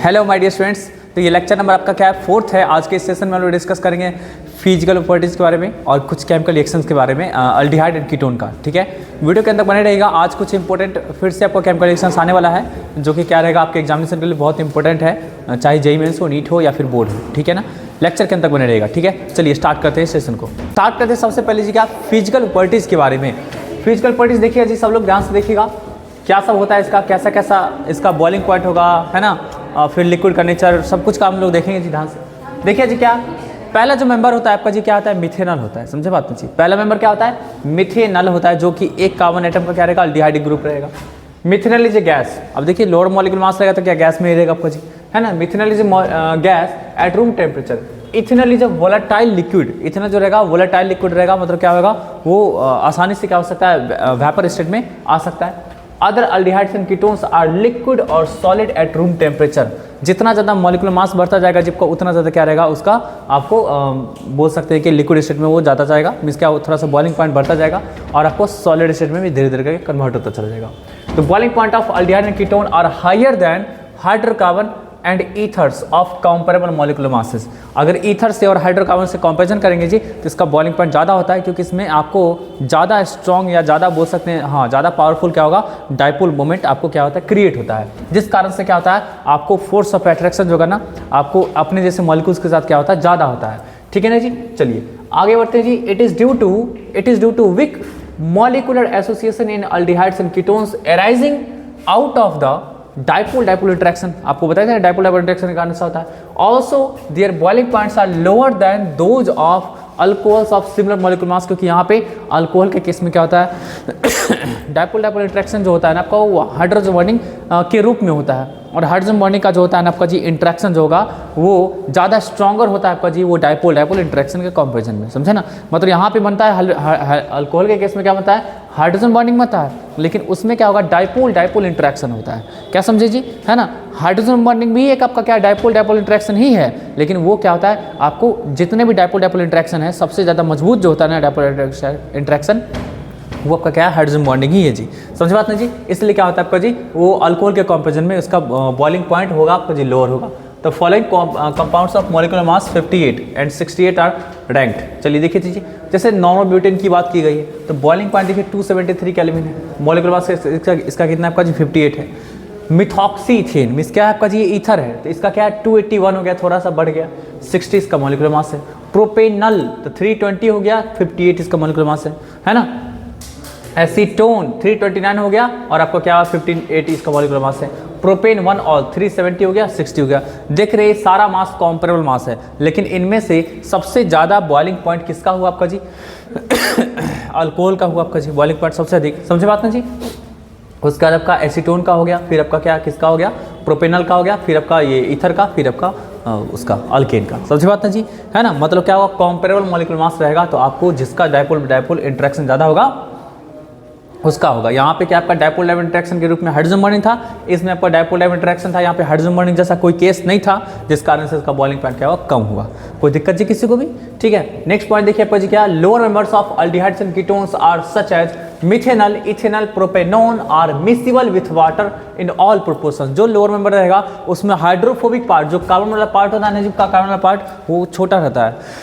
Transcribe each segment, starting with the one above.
Hello my dear students, तो ये lecture number आपका क्या है, 4th है। आज के इस सेशन में हम लोग डिस्कस करेंगे फिजिकल प्रॉपर्टीज़ के बारे में और कुछ केमिकल रिएक्शंस के बारे में, अल्डिहाइड एंड कीटोन का। ठीक है, वीडियो के अंदर बने रहेगा। आज कुछ इंपॉर्टेंट फिर से आपको केमिकल रिएक्शंस आने वाला है, जो कि क्या रहेगा आपके एग्जामिनेशन के लिए बहुत इंपॉर्टेंट है, चाहे जेईई मेंस हो, नीट हो या फिर बोर्ड हो। ठीक है ना, लेक्चर के अंदर बने रहेगा। ठीक है, चलिए स्टार्ट करते हैं सेशन को। स्टार्ट करते हैं सबसे पहले जी क्या फिजिकल प्रॉपर्टीज़ के बारे में। फिजिकल प्रॉपर्टीज़ देखिए जी, सब लोग ध्यान से देखिएगा क्या सब होता है इसका, कैसा कैसा इसका बॉइलिंग पॉइंट होगा, है ना, फिर लिक्विड का नेचर, सब कुछ का हम लोग देखेंगे जी ध्यान से। देखिए जी, क्या पहला जो मेंबर होता है आपका जी क्या होता है, मिथेनॉल होता है। समझे बात जी, पहला मेंबर क्या होता है, मिथेनॉल होता है, जो कि एक कार्बन एटम का क्या रहेगा, अल्डिहाइड ग्रुप रहेगा। Methanol is a gas. अब देखिए लोअर मॉलिक्यूलर मास रहेगा तो क्या गैस में ही रहेगा आपका जी, है ना। Methanol is a gas at room temperature. Ethanol is a volatile liquid. Ethanol जो रहेगा वोलेटाइल लिक्विड रहेगा, मतलब क्या होगा वो आसानी से क्या हो सकता है, वेपर स्टेट में आ सकता है। Other aldehydes and ketones are liquid और सॉलिड एट रूम टेम्परेचर। जितना ज़्यादा मॉलिक्यूलर मास बढ़ता जाएगा जिसका, उतना ज़्यादा क्या रहेगा उसका, आपको बोल सकते हैं कि लिक्विड स्टेट में वो ज़्यादा जाएगा, मीन्स क्या थोड़ा सा बॉइलिंग पॉइंट बढ़ता जाएगा और आपको सॉलिड स्टेट में भी धीरे धीरे करके कन्वर्ट होता चला जाएगा। तो boiling point of aldehyde and ketone are higher than hydrocarbon and ethers of comparable molecular masses. अगर ईथर से और हाइड्रोकार्बन से कंपेरिजन करेंगे जी तो इसका बॉइलिंग पॉइंट ज़्यादा होता है, क्योंकि इसमें आपको ज़्यादा स्ट्रॉन्ग या ज़्यादा बोल सकते हैं, हाँ, ज़्यादा पावरफुल क्या होगा, डाइपोल मोमेंट आपको क्या होता है, क्रिएट होता है, जिस कारण से क्या होता है आपको फोर्स ऑफ अट्रैक्शन जो होगा ना, आपको अपने जैसे मॉलिक्यूल्स के साथ क्या होता है, ज़्यादा होता है। ठीक है ना जी, चलिए आगे बढ़ते हैं जी। It is due to weak molecular association in aldehydes and ketones arising out of the dipole interaction. आपको बताया था डाइपोल इंट्रैक्शन के कारण से होता है। Also their boiling points are lower than those of alcohols of similar molecular mass, क्योंकि यहाँ पे अल्कोहल के केस में क्या होता है डाइपोल इंट्रैक्शन जो होता है ना आपका, वो हाइड्रोजन बॉन्डिंग के रूप में होता है, और हाइड्रोजन बॉन्डिंग का जो होता है ना आपका जी इंट्रैक्शन जो होगा वो ज़्यादा स्ट्रॉन्गर होता है आपका जी वो डाइपोल इंट्रैक्शन के कंपैरिजन में। समझे ना, मतलब यहाँ पे बनता है अल्कोहल के केस में क्या बनता है, हाइड्रोजन बॉन्डिंग बनता है, लेकिन उसमें क्या होगा, डाइपोल इंट्रैक्शन होता है। क्या समझे जी, है ना। हाइड्रोजन बॉन्डिंग भी एक आपका क्या डाइपोल इंट्रैक्शन ही है, लेकिन वो क्या होता है, आपको जितने भी डाइपोल इंट्रैक्शन है सबसे ज़्यादा मजबूत जो होता है ना डाइपोल इंट्रैक्शन, वो आपका क्या है, हाइड्रोजन बॉन्डिंग ही है जी। समझ बात नहीं जी, इसलिए क्या होता है आपका जी वो अल्कोहल के कंपैरिजन में उसका बॉइलिंग पॉइंट होगा आपका जी लोअर होगा। तो following compounds of molecular mass 58 and 68 are ranked. चलिए देखिए दीजिए, जैसे नॉर्मल ब्यूटेन की बात की गई है तो बॉइलिंग पॉइंट देखिए 273 केल्विन है, मॉलिक्यूलर मास इसका कितना आपका जी 58 है। मिथॉक्सी इथेन मीन्स क्या है आपका जी, ये ईथर है, तो इसका क्या है 281 हो गया, थोड़ा सा बढ़ गया, 60 इसका मॉलिक्यूलर मास है। प्रोपेनल तो 320 हो गया, 58 इसका मॉलिक्यूलर मास है ना। एसीटोन 329 हो गया और आपको क्या 1580 इसका मॉलिक्यूलर मास है। प्रोपेन 1 ऑल 370 हो गया, 60 हो गया। देख रहे सारा मास कॉम्परेबल मास है, लेकिन इनमें से सबसे ज़्यादा बॉइलिंग पॉइंट किसका हुआ आपका जी अल्कोहल का हुआ आपका जी, बॉइलिंग पॉइंट सबसे अधिक। समझे बात ना जी। उसके बाद आपका एसीटोन का हो गया, फिर आपका क्या किसका हो गया, प्रोपेनल का हो गया, फिर आपका ये ईथर का, फिर आपका उसका अल्केन का। समझे बात ना जी, है ना। मतलब क्या होगा, कॉम्परेबल मॉलिक्यूलर मास रहेगा तो आपको जिसका डाइपोल इंट्रैक्शन ज़्यादा होगा उसका होगा। यहाँ पे क्या आपका डाइपोल इंट्रैक्शन के रूप में हाइड्रोजन बॉन्डिंग था, इसमें आपका डाइपोल इंट्रैक्शन था, यहाँ पे हाइड्रोजन बॉन्डिंग जैसा कोई केस नहीं था, जिस कारण से इसका बॉइलिंग पॉइंट क्या हुआ, कम हुआ। कोई दिक्कत जी किसी को भी। ठीक है, नेक्स्ट पॉइंट देखिए आपका जी क्या, lower members of aldehydes and ketones are such as methanol, ethanol, propanone are miscible with water in all proportion. जो लोअर मेंबर रहेगा उसमें हाइड्रोफोबिक पार्ट, जो कार्बन वाला पार्ट होता है ना जी, का कार्बन वाला पार्ट वो छोटा रहता है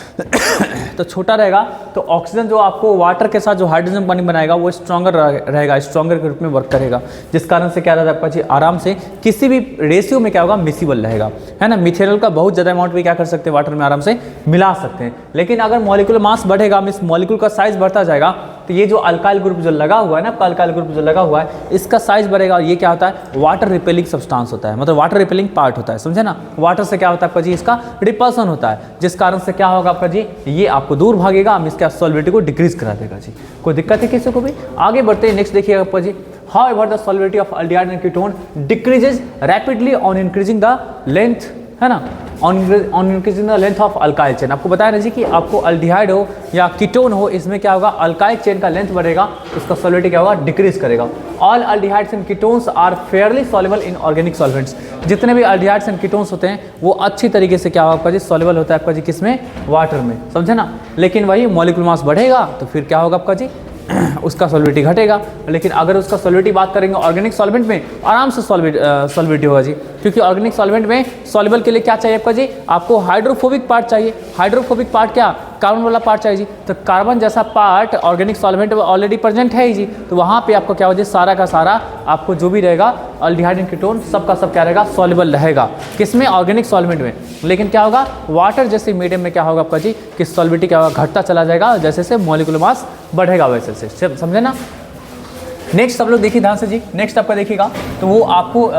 तो छोटा रहेगा तो ऑक्सीजन जो आपको वाटर के साथ जो हाइड्रोजन बॉन्डिंग बनाएगा वो स्ट्रॉन्गर रहेगा, स्ट्रॉन्गर के रूप में वर्क करेगा, जिस कारण से क्या रहता है आपका जी आराम से किसी भी रेशियो में क्या होगा, मिसिबल रहेगा, है ना। मिथेनॉल का बहुत ज़्यादा अमाउंट भी क्या कर सकते हैं, वाटर में आराम से मिला सकते हैं। लेकिन अगर मॉलिक्यूलर मास बढ़ेगा, मीन्स मॉलिक्यूल का साइज बढ़ता जाएगा, तो ये जो अल्काइल ग्रुप जो लगा हुआ है ना, आपका अल्काइल ग्रुप जो लगा हुआ है इसका साइज बढ़ेगा, और ये क्या होता है, वाटर रिपेलिंग सब्सटेंस होता है, मतलब वाटर रिपेलिंग पार्ट होता है। समझे ना, वाटर से क्या होता है आपका जी इसका रिपल्सन होता है, जिस कारण से क्या होगा आपका जी ये आपको दूर भागेगा, इसका सॉल्विटी को डिक्रीज करा देगा जी। कोई दिक्कत है किसी को भी। आगे बढ़ते हैं, नेक्स्ट देखिए आपका जी, however the solubility of aldehyde and ketone decreases rapidly on increasing the length, है ना, on increasing the length of alkyl chain. आपको बताया ना जी कि आपको अल्डिहाइड हो या कीटोन हो, इसमें क्या होगा, अल्काइल चेन का लेंथ बढ़ेगा, उसका सॉल्विटी क्या होगा, डिक्रीज करेगा। All aldehydes and ketones are fairly soluble in organic solvents. जितने भी अल्डिहाइड्स एंड कीटोन्स होते हैं वो अच्छी तरीके से क्या होगा आपका जी, सॉल्युबल होता है आपका जी किसमें, वाटर में। समझे ना। लेकिन वही मॉलिक्यूलर मास बढ़ेगा तो फिर क्या होगा आपका जी उसका सॉल्विटी घटेगा। लेकिन अगर उसका सॉल्विटी बात करेंगे ऑर्गेनिक सॉल्वेंट में, आराम से सॉल्विटी होगा जी, क्योंकि ऑर्गेनिक सॉल्वेंट में सॉल्युबल के लिए क्या चाहिए आपका जी, आपको हाइड्रोफोबिक पार्ट चाहिए। हाइड्रोफोबिक पार्ट क्या, कार्बन वाला पार्ट चाहिए जी। तो कार्बन जैसा पार्ट ऑर्गेनिक सॉल्वेंट में ऑलरेडी प्रेजेंट है ही जी, तो वहाँ पे आपको क्या हो जी, सारा का सारा आपको जो भी रहेगा अल्डिहाइड एंड कीटोन सब का सब क्या रहेगा, सॉल्युबल रहेगा। किसमें, ऑर्गेनिक सॉल्वेंट में। लेकिन क्या होगा, वाटर जैसे मीडियम में क्या होगा आपका जी, कि सॉल्विटी क्या होगा, घटता चला जाएगा जैसे से मॉलिक्यूलर मास बढ़ेगा वैसे से, समझे ना। नेक्स्ट सब लोग देखिए ध्यान से जी, नेक्स्ट आपका देखिएगा तो वो आपको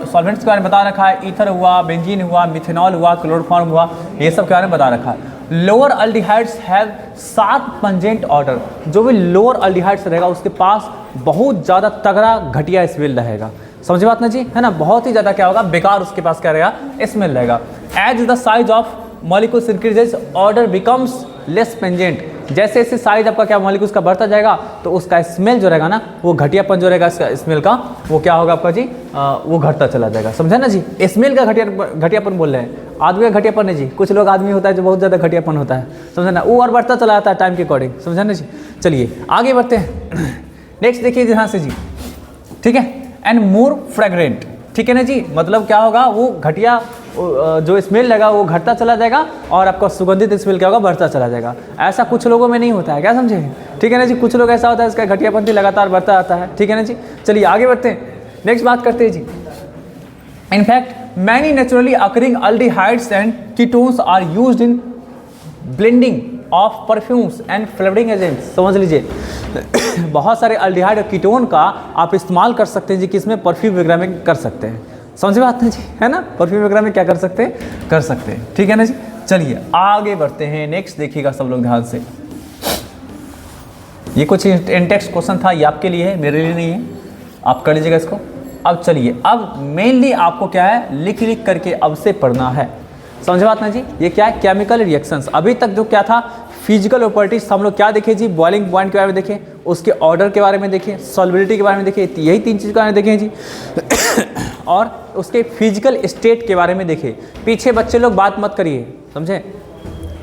सॉल्वेंट्स के बारे में बता रखा है। ईथर हुआ, बेंजीन हुआ, मिथेनॉल हुआ, क्लोरोफॉर्म हुआ, ये सब के बारे में बता रखा है। Lower aldehydes have 7 pungent order. जो भी लोअर अल्डिहाइड्स रहेगा उसके पास बहुत ज़्यादा तगड़ा घटिया स्मेल रहेगा, समझे बात ना जी, है ना। बहुत ही ज़्यादा क्या होगा, बेकार उसके पास क्या रहेगा, स्मेल रहेगा। As the size of molecules increases order becomes less pungent. जैसे जैसे साइज आपका क्या मॉलिक्यूल्स का बढ़ता जाएगा तो उसका स्मेल जो रहेगा ना, वो घटियापन जो रहेगा इसका स्मेल का, वो क्या होगा आपका जी, वो घटता चला जाएगा, समझे ना जी। स्मेल का घटियापन बोल रहे हैं, आदमी का घटियापन नहीं जी। कुछ लोग आदमी होता है जो बहुत ज़्यादा घटियापन होता है, समझे ना, वो और बढ़ता चला जाता है टाइम के अकॉर्डिंग, समझे ना जी। चलिए आगे बढ़ते हैं। नेक्स्ट देखिए ध्यान से जी, ठीक है। एंड मोर फ्रेगरेंट, ठीक है ना जी, मतलब क्या होगा, वो घटिया जो स्मेल लगा वो घटता चला जाएगा और आपका सुगंधित स्मेल क्या होगा, बढ़ता चला जाएगा। ऐसा कुछ लोगों में नहीं होता है, क्या समझे, ठीक है ना जी। कुछ लोग ऐसा होता है इसका घटियापंथी लगातार बढ़ता आता है, ठीक है ना जी। चलिए आगे बढ़ते हैं, नेक्स्ट बात करते हैं जी। In fact many naturally occurring aldehydes and ketones are used in blending of perfumes and flavouring agents. समझ लीजिए बहुत सारे अल्डिहाइड और कीटोन का आप इस्तेमाल कर सकते हैं जी, किसमें, परफ्यूम वगैरह में कर सकते हैं, समझे बात नहीं जी, है ना। परफ्यूम वगैरह में क्या कर सकते हैं, कर सकते हैं, ठीक है ना जी। चलिए आगे बढ़ते हैं, नेक्स्ट देखिएगा सब लोग ध्यान से। ये कुछ इंटेक्स्ट क्वेश्चन था, ये आपके लिए है, मेरे लिए नहीं है, आप कर लीजिएगा इसको। अब चलिए, अब मेनली आपको क्या है, लिख लिख करके अब से पढ़ना है, समझे बात ना जी। ये क्या है, केमिकल रिएक्शंस। अभी तक जो क्या था, फिजिकल प्रॉपर्टीज हम लोग क्या देखे जी, बॉइलिंग पॉइंट के बारे में देखें, उसके ऑर्डर के बारे में देखें, सॉल्युबिलिटी के बारे में देखें, यही 3 चीज़ के बारे में देखें जी और उसके फिजिकल स्टेट के बारे में देखें। पीछे बच्चे लोग बात मत करिए, समझे,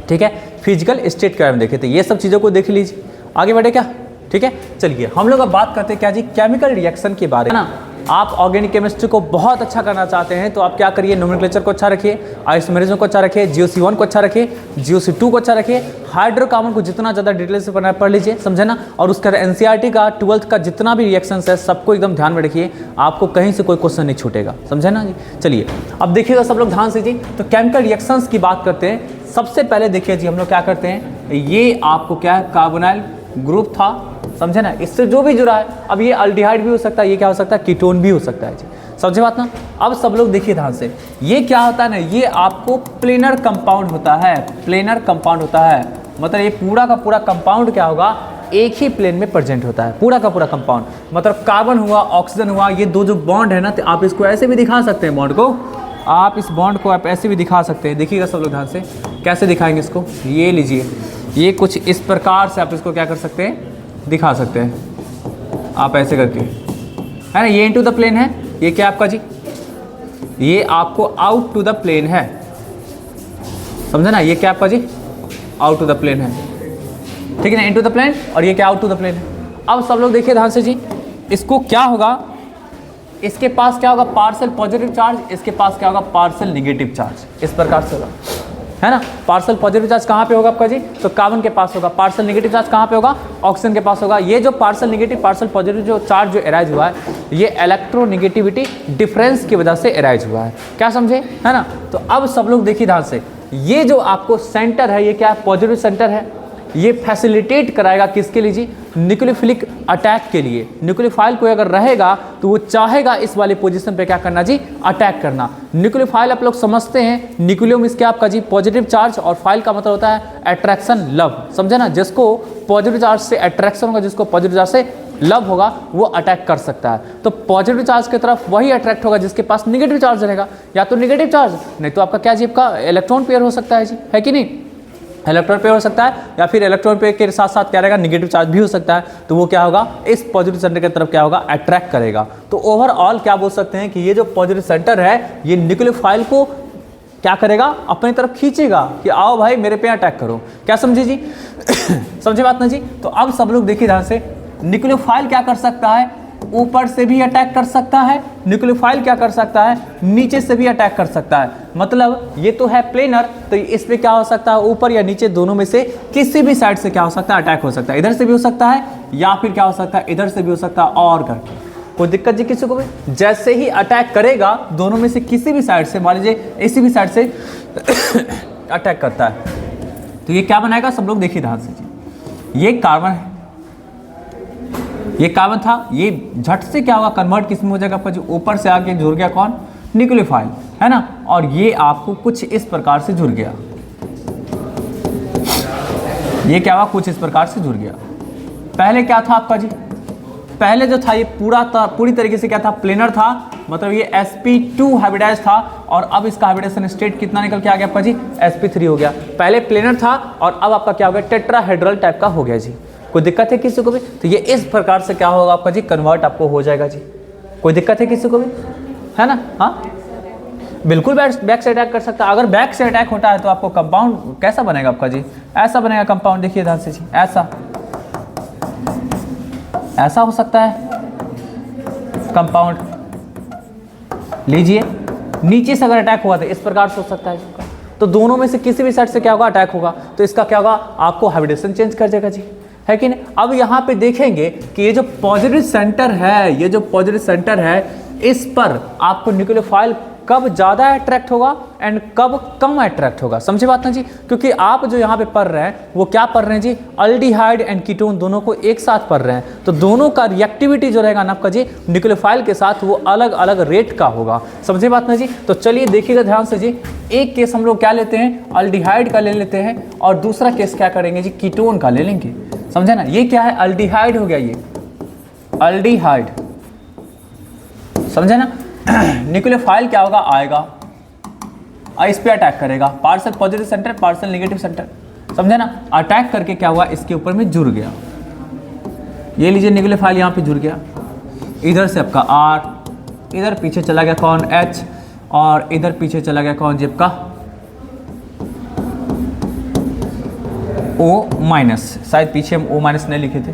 ठीक है। फिजिकल स्टेट के बारे में देखे, तो ये सब चीज़ों को देख लीजिए। आगे बढ़े क्या, ठीक है। चलिए हम लोग अब बात करते हैं क्या जी, केमिकल रिएक्शन के बारे में ना। आप ऑर्गेनिक केमिस्ट्री को बहुत अच्छा करना चाहते हैं तो आप क्या करिए, नोमेनक्लेचर को अच्छा रखिए, आइसोमेरिज्म को अच्छा रखिए, GOC1 को अच्छा रखिए, GOC2 को अच्छा रखिए, हाइड्रोकार्बन को जितना ज़्यादा डिटेल से पढ़ लीजिए, समझे ना। और उसका NCERT का 12th का जितना भी रिएक्शंस है सबको एकदम ध्यान में रखिए, आपको कहीं से कोई क्वेश्चन नहीं छूटेगा, समझे ना जी। चलिए अब देखिएगा सब लोग ध्यान से जी, तो केमिकल रिएक्शंस की बात करते हैं। सबसे पहले देखिए जी, हम लोग क्या करते हैं, ये आपको क्या है, कार्बोनाइल ग्रुप था, समझे ना, इससे जो भी जुड़ा है। अब ये अल्डिहाइड भी हो सकता है, ये क्या हो सकता है, कीटोन भी हो सकता है जी, समझे बात ना। अब सब लोग देखिए ध्यान से, ये क्या होता है ना, ये आपको प्लेनर कंपाउंड होता है, प्लेनर कंपाउंड होता है, मतलब ये पूरा का पूरा कंपाउंड क्या होगा, एक ही प्लेन में प्रेजेंट होता है, पूरा का पूरा कंपाउंड। मतलब कार्बन हुआ, ऑक्सीजन हुआ, ये दो जो बॉन्ड है ना, तो आप इसको ऐसे भी दिखा सकते हैं, बॉन्ड को आप, इस बॉन्ड को आप ऐसे भी दिखा सकते हैं। देखिएगा सब लोग ध्यान से, कैसे दिखाएंगे इसको, ये लीजिए, ये कुछ इस प्रकार से आप इसको क्या कर सकते हैं, दिखा सकते हैं आप ऐसे करके, है ना। ये इनटू द प्लेन है, ये क्या आपका जी, ये आपको आउट टू द प्लेन है, समझे ना। ये क्या आपका जी, आउट टू द प्लेन है, ठीक है ना, इनटू द प्लेन, और ये क्या, आउट टू द प्लेन है। अब सब लोग देखिए ध्यान से जी, इसको क्या होगा, इसके पास क्या होगा, पार्शियल पॉजिटिव चार्ज, इसके पास क्या होगा, पार्शियल नेगेटिव चार्ज, इस प्रकार से होगा, है ना। पार्शियल पॉजिटिव चार्ज कहाँ पे होगा आपका जी, तो कार्बन के पास होगा। पार्शियल नेगेटिव चार्ज कहाँ पे होगा, ऑक्सीजन के पास होगा। ये जो पार्शियल नेगेटिव पार्शियल पॉजिटिव जो चार्ज जो एराइज हुआ है, ये इलेक्ट्रोनेगेटिविटी डिफरेंस की वजह से एराइज हुआ है, क्या समझे, है ना। तो अब सब लोग देखिए ध्यान से, ये जो आपको सेंटर है, ये क्या है, पॉजिटिव सेंटर है, ये फैसिलिटेट कराएगा किसके लिए जी, न्यूक्लियोफिलिक अटैक के लिए। न्यूक्लियोफाइल कोई अगर रहेगा तो वो चाहेगा इस वाले पोजीशन पे क्या करना जी, अटैक करना। न्यूक्लियोफाइल आप लोग समझते हैं, न्यूक्लियो मींस क्या आपका जी, पॉजिटिव चार्ज, और फाइल का मतलब होता है अट्रैक्शन, लव, समझे ना। जिसको पॉजिटिव चार्ज से अट्रैक्शन होगा, जिसको पॉजिटिव चार्ज से लव होगा, वो अटैक कर सकता है। तो पॉजिटिव चार्ज की तरफ वही अट्रैक्ट होगा जिसके पास नेगेटिव चार्ज रहेगा, या तो नेगेटिव चार्ज, नहीं तो आपका क्या जी, आपका इलेक्ट्रॉन पेयर हो सकता है जी, है कि नहीं, इलेक्ट्रॉन पेयर हो सकता है, या फिर इलेक्ट्रॉन पेयर के साथ साथ क्या रहेगा, नेगेटिव चार्ज भी हो सकता है। तो वो क्या होगा, इस पॉजिटिव सेंटर की तरफ क्या होगा, अट्रैक्ट करेगा। तो ओवरऑल क्या बोल सकते हैं कि ये जो पॉजिटिव सेंटर है, ये न्यूक्लियोफाइल को क्या करेगा, अपनी तरफ खींचेगा कि आओ भाई मेरे पे अटैक करो, क्या समझे जी समझे बात ना जी। तो अब सब लोग देखिए ध्यान से, न्यूक्लियोफाइल क्या कर सकता है, ऊपर से भी अटैक कर सकता है, न्यूक्लियोफाइल क्या कर सकता है, नीचे से भी अटैक कर सकता है। मतलब ये तो है प्लेनर, तो इस पे क्या हो सकता है, ऊपर या नीचे दोनों में से किसी भी साइड से क्या हो सकता है, अटैक हो सकता है। इधर से भी हो सकता है या फिर क्या हो सकता है, इधर से भी हो सकता है, और करके कोई दिक्कत जी किसी को भी। जैसे ही अटैक करेगा दोनों में से किसी भी साइड से, मान लीजिए इसी भी साइड से अटैक करता है, तो ये क्या बनाएगा, सब लोग देखिए ध्यान से जी। ये कार्बन है, ये कार्बन था, ये झट से क्या होगा, कन्वर्ट किस में हो जाएगा आपका, जो ऊपर से आके जुड़ गया कौन, न्यूक्लियोफाइल, है ना। और ये आपको कुछ इस प्रकार से जुड़ गया, ये क्या हुआ, कुछ इस प्रकार से जुड़ गया। पहले क्या था आपका जी, पहले जो था ये पूरी तरीके से क्या था, प्लेनर था, मतलब ये sp2 हाइब्रिडाइज था, और अब इसका हाइब्रिडेशन स्टेट कितना निकल के आ गया आपका जी, sp3 हो गया। पहले प्लेनर था और अब आपका क्या हो गया, टेट्राहेड्रल टाइप का हो गया जी। कोई दिक्कत है किसी को भी, तो ये इस प्रकार से क्या होगा आपका जी, कन्वर्ट आपको हो जाएगा जी। कोई दिक्कत है किसी को भी, है ना। हाँ बिल्कुल बैक से अटैक कर सकता है। अगर बैक से अटैक होता है तो आपको कंपाउंड कैसा बनेगा आपका जी, ऐसा बनेगा कंपाउंड, देखिए ध्यान से जी, ऐसा हो सकता है कंपाउंड। लीजिए नीचे से अगर अटैक हुआ तो इस प्रकार से हो सकता है, तो दोनों में से किसी भी साइड से क्या होगा, अटैक होगा, तो इसका क्या होगा, आपको हाइब्रिडेशन चेंज कर देगा जी, है कि नहीं। अब यहाँ पे देखेंगे कि ये जो पॉजिटिव सेंटर है, ये जो पॉजिटिव सेंटर है, इस पर आपको न्यूक्लियोफाइल कब ज़्यादा अट्रैक्ट होगा एंड कब कम अट्रैक्ट होगा, समझे बात ना जी। क्योंकि आप जो यहाँ पे पढ़ रहे हैं वो क्या पढ़ रहे हैं जी, अल्डिहाइड एंड कीटोन दोनों को एक साथ पढ़ रहे हैं, तो दोनों का रिएक्टिविटी जो रहेगा ना आपका जी न्यूक्लियोफाइल के साथ, वो अलग अलग रेट का होगा, समझे बात ना जी। तो चलिए देखिएगा ध्यान से जी, एक केस हम लोग क्या लेते हैं, अल्डिहाइड का ले लेते हैं, और दूसरा केस क्या करेंगे जी, कीटोन का ले लेंगे, समझे ना। ये क्या है, अल्डिहाइड हो गया, ये अल्डिहाइड, समझे ना। न्यूक्लियोफाइल क्या होगा, आएगा और इस पे अटैक करेगा, parcel positive centre, parcel negative centre, समझे ना। अटैक करके क्या हुआ, इसके ऊपर में जुड़ गया, ये लीजिए न्यूक्लियोफाइल यहाँ पे जुड़ गया, इधर से आपका R, इधर पीछे चला गया कौन, H, और इधर पीछे चला गया कौन जी आपका O-, शायद पीछे हम O- नहीं लिखे थे,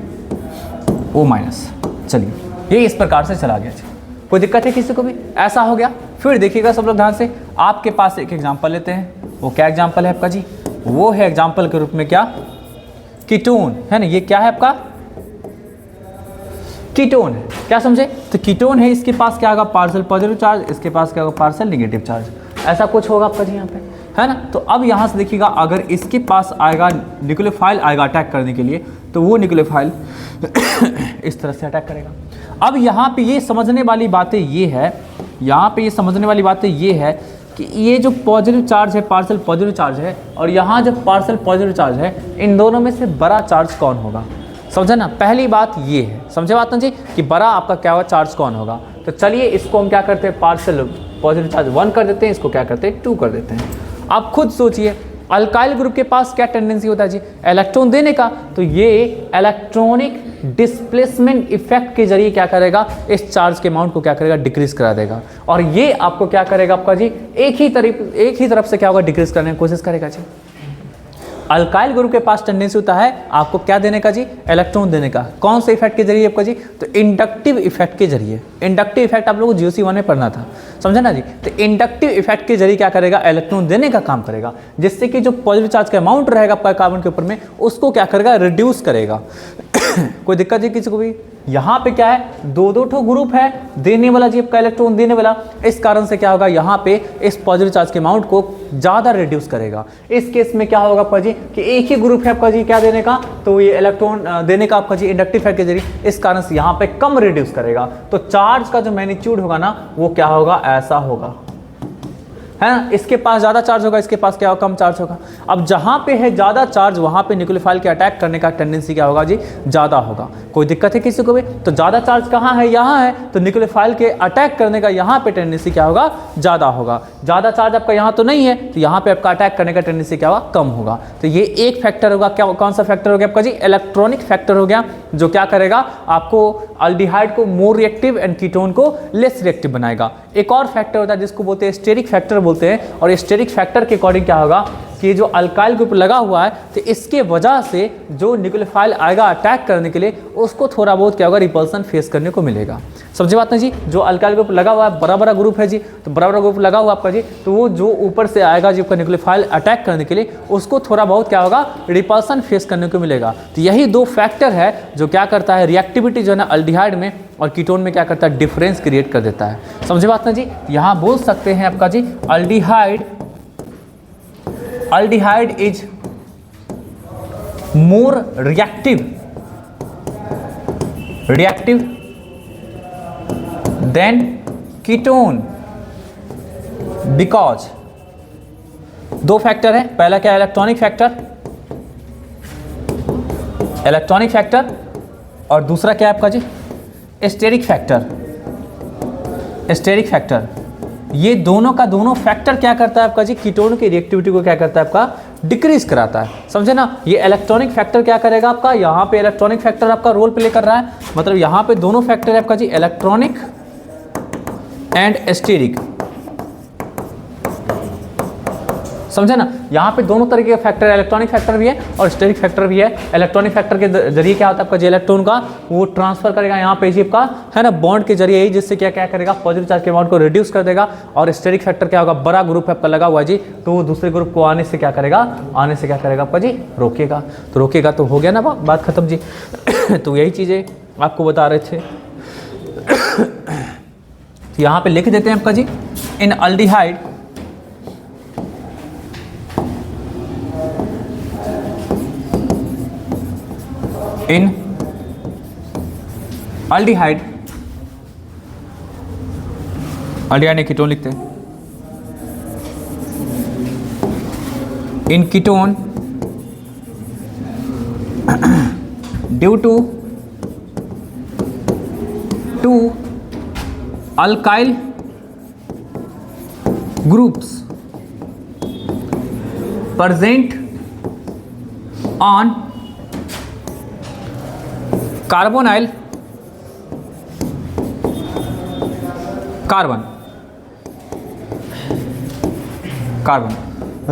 O-। चलिए ये इस प्रकार से चला गया जी। कोई दिक्कत है किसी को भी, ऐसा हो गया। फिर देखिएगा सब लोग ध्यान से, आपके पास एक एग्जांपल लेते हैं, वो क्या एग्जांपल है आपका जी, वो है एग्जांपल के रूप में क्या, कीटोन, है ना। ये क्या है आपका, कीटोन है, क्या समझे, तो कीटोन है, इसके पास क्या होगा, पार्सल पॉजिटिव चार्ज, इसके पास क्या होगा, पार्सल नेगेटिव चार्ज, ऐसा कुछ होगा आपका जी यहाँ पे, है ना। तो अब यहाँ से देखिएगा, अगर इसके पास आएगा न्यूक्लियोफाइल आएगा अटैक करने के लिए, तो वो न्यूक्लियोफाइल इस तरह से अटैक करेगा। अब यहाँ पे ये समझने वाली बातें ये है, यहाँ पे ये समझने वाली बातें ये है कि ये जो पॉजिटिव चार्ज है, पार्सल पॉजिटिव चार्ज है, और यहाँ जो पार्सल पॉजिटिव चार्ज है, इन दोनों में से बड़ा चार्ज कौन होगा, समझे ना। पहली बात ये है, समझे बात ना जी, कि बड़ा आपका क्या होगा, चार्ज कौन होगा। तो चलिए इसको हम क्या करते हैं, पार्सल पॉजिटिव चार्ज 1 कर देते हैं, इसको क्या करते हैं 2 कर देते हैं। आप खुद सोचिए अल्काइल ग्रुप के पास क्या टेंडेंसी होता है जी, इलेक्ट्रॉन देने का, तो ये इलेक्ट्रॉनिक डिस्प्लेसमेंट इफेक्ट के जरिए क्या करेगा, इस चार्ज के अमाउंट को क्या करेगा, डिक्रीज करा देगा, और ये आपको क्या करेगा आपका जी, एक ही तरफ से क्या होगा, डिक्रीज करने की कोशिश करेगा जी। अल्काइल ग्रुप के पास टेंडेंसी होता है आपको क्या देने का जी, इलेक्ट्रॉन देने का। कौन से इफेक्ट के जरिए आपका जी, तो इंडक्टिव इफेक्ट के जरिए। इंडक्टिव इफेक्ट आप लोगों को GOC 1 में पढ़ना था, समझे ना जी। तो इंडक्टिव इफेक्ट के जरिए क्या करेगा, इलेक्ट्रॉन देने का काम करेगा, जिससे कि जो पॉजिटिव चार्ज का अमाउंट रहेगा आपका कार्बन के ऊपर में, उसको क्या करेगा, रिड्यूस करेगा। कोई दिक्कत है किसी को भी, यहाँ पे क्या है, दो ठो ग्रुप है देने वाला जी आपका, इलेक्ट्रॉन देने वाला, इस कारण से क्या होगा, यहाँ पे इस पॉजिटिव चार्ज के अमाउंट को ज़्यादा रिड्यूस करेगा। इस केस में क्या होगा आपका जी, कि एक ही ग्रुप है आपका जी क्या देने का, तो ये इलेक्ट्रॉन देने का आपका जी इंडक्टिव इफेक्ट के जरिए, इस कारण से यहाँ पे कम रिड्यूस करेगा। तो चार्ज का जो मैग्नीट्यूड होगा ना, वो क्या होगा, ऐसा होगा, है ना। इसके पास ज़्यादा चार्ज होगा, इसके पास क्या होगा, कम चार्ज होगा। अब जहाँ पे है ज़्यादा चार्ज, वहाँ पे न्यूक्लियोफाइल के अटैक करने का टेंडेंसी क्या होगा जी, ज़्यादा होगा। कोई दिक्कत है किसी को भी, तो ज़्यादा चार्ज कहाँ है, यहाँ है, तो न्यूक्लियोफाइल के अटैक करने का यहाँ पे टेंडेंसी क्या होगा, ज़्यादा होगा। ज़्यादा चार्ज आपका यहाँ तो नहीं है, तो यहाँ पे आपका अटैक करने का टेंडेंसी क्या होगा, कम होगा। तो ये एक फैक्टर होगा, क्या कौन सा फैक्टर हो गया आपका जी, इलेक्ट्रॉनिक फैक्टर हो गया, जो क्या करेगा, आपको अल्डिहाइड को मोर रिएक्टिव एंड कीटोन को लेस रिएक्टिव बनाएगा। एक और फैक्टर होता है जिसको बोलते हैं स्टेरिक फैक्टर बोलते हैं, और स्टेरिक फैक्टर के अकॉर्डिंग क्या होगा, कि जो अल्काइल ग्रुप लगा हुआ है तो इसके वजह से जो न्यूक्लियोफाइल आएगा अटैक करने के लिए उसको थोड़ा बहुत क्या होगा, रिपल्सन फेस करने को मिलेगा। समझे बात ना जी? जो अल्काइल ग्रुप लगा हुआ है, बड़ा बड़ा ग्रुप है जी, तो बड़ा बड़ा ग्रुप लगा हुआ आपका जी, तो वो जो ऊपर से आएगा जो आपका न्यूक्लियोफाइल अटैक करने के लिए उसको थोड़ा बहुत क्या होगा, रिपल्सन फेस करने को मिलेगा। तो यही दो फैक्टर है जो क्या करता है, रिएक्टिविटी जो है ना अल्डिहाइड में और कीटोन में क्या करता है, डिफरेंस क्रिएट कर देता है। समझे बात ना जी? यहाँ बोल सकते हैं आपका जी aldehyde is more reactive than ketone because दो फैक्टर है। पहला क्या है, इलेक्ट्रॉनिक फैक्टर और दूसरा क्या है आपका जी, स्टेरिक फैक्टर। ये दोनों का दोनों फैक्टर क्या करता है आपका जी, कीटोन की रिएक्टिविटी को क्या करता है आपका, डिक्रीज कराता है। समझे ना? ये इलेक्ट्रॉनिक फैक्टर क्या करेगा आपका, यहाँ पे इलेक्ट्रॉनिक फैक्टर आपका रोल प्ले कर रहा है, मतलब यहाँ पे दोनों फैक्टर है आपका जी, इलेक्ट्रॉनिक एंड स्टेरिक। समझे ना? यहाँ पे दोनों तरीके के फैक्टर, इलेक्ट्रॉनिक फैक्टर भी है और स्टेरिक फैक्टर भी है। इलेक्ट्रॉनिक फैक्टर के जरिए क्या होता है आपका, जो इलेक्ट्रॉन का वो ट्रांसफर करेगा यहाँ पे आपका है ना, बॉन्ड के जरिए ही, जिससे क्या क्या करेगा, पॉजिटिव चार्ज के अमाउंट को रिड्यूस कर देगा। और स्टेरिक फैक्टर क्या होगा, बड़ा ग्रुप है आपका लगा हुआ जी, तो वो दूसरे ग्रुप को आने से क्या करेगा आपका जी, रोकेगा। तो रोकेगा तो हो गया ना, बात खत्म जी। तो यही चीज़ें आपको बता रहे थे। यहाँ पे लिख देते हैं आपका जी, इन अल्डिहाइड अल्डिहाइड ने कीटोन लिखते हैं, in ketone due to alkyl groups present on carbonyl carbon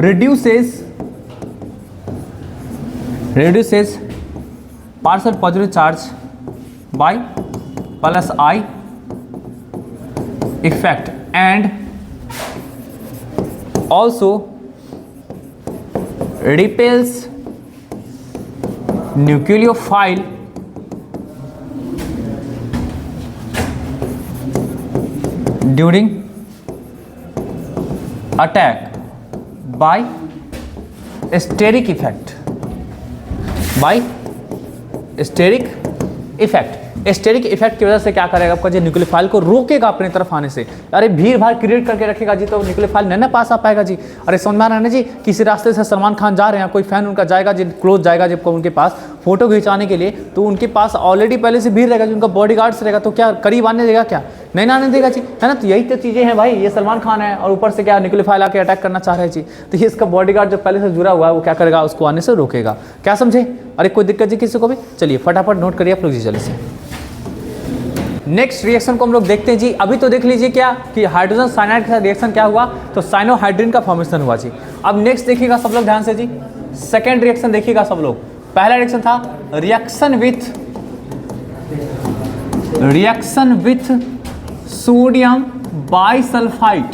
reduces partial positive charge by plus I effect and also repels nucleophile during attack by steric effect steric effect की वजह से क्या करेगा आपका, जो न्यूक्लियोफाइल को रोकेगा अपनी तरफ आने से। अरे भीड़ भाड़ क्रिएट करके रखेगा जी, तो न्यूक्लियोफाइल नहीं ना पास आ पाएगा जी। अरे समझ में आ रहा है ना जी? किसी रास्ते से सलमान खान जा रहे हैं, कोई फैन उनका जाएगा जी, क्लोज जाएगा जब उनके पास फोटो खिंचाने के लिए, तो उनके पास ऑलरेडी पहले से भीड़ रहेगा जी, उनका बॉडीगार्ड्स रहेगा, तो क्या करीब आने देगा, क्या नहीं आने देगा जी, है ना? तो यही तो चीज़ें हैं भाई, ये सलमान खान है और ऊपर से क्या न्यूक्लियोफाइल आके अटैक करना चाह रहे हैं जी, तो ये इसका बॉडीगार्ड जो पहले से जुड़ा हुआ है वो क्या करेगा, उसको आने से रोकेगा। क्या समझे? अरे कोई दिक्कत जी किसी को भी? चलिए फटाफट नोट करिए आप लोग जी जल्दी से। नेक्स्ट रिएक्शन को हम लोग देखते हैं जी। अभी तो देख लीजिए क्या कि हाइड्रोजन साइनाइड के साथ रिएक्शन क्या हुआ, तो साइनोहाइड्रिन का फॉर्मेशन हुआ जी। अब नेक्स्ट देखिएगा सब लोग ध्यान से जी, सेकेंड रिएक्शन देखिएगा सब लोग। पहला रिएक्शन था रिएक्शन विथ सोडियम बाइसल्फाइड,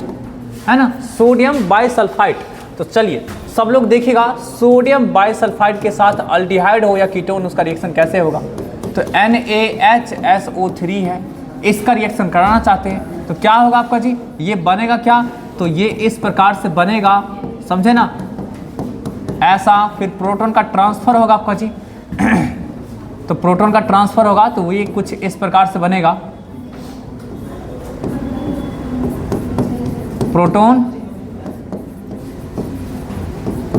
है ना, सोडियम बाइसल्फाइड। तो चलिए सब लोग देखिएगा, सोडियम बाइसल्फाइड के साथ अल्डिहाइड हो या कीटोन, उसका रिएक्शन कैसे होगा। तो NaHSO3 है, इसका रिएक्शन कराना चाहते हैं तो क्या होगा आपका जी, ये बनेगा क्या, तो ये इस प्रकार से बनेगा, समझे ना, ऐसा। फिर प्रोटॉन का ट्रांसफर होगा आपका जी। तो प्रोटॉन का ट्रांसफर होगा तो ये कुछ इस प्रकार से बनेगा, प्रोटॉन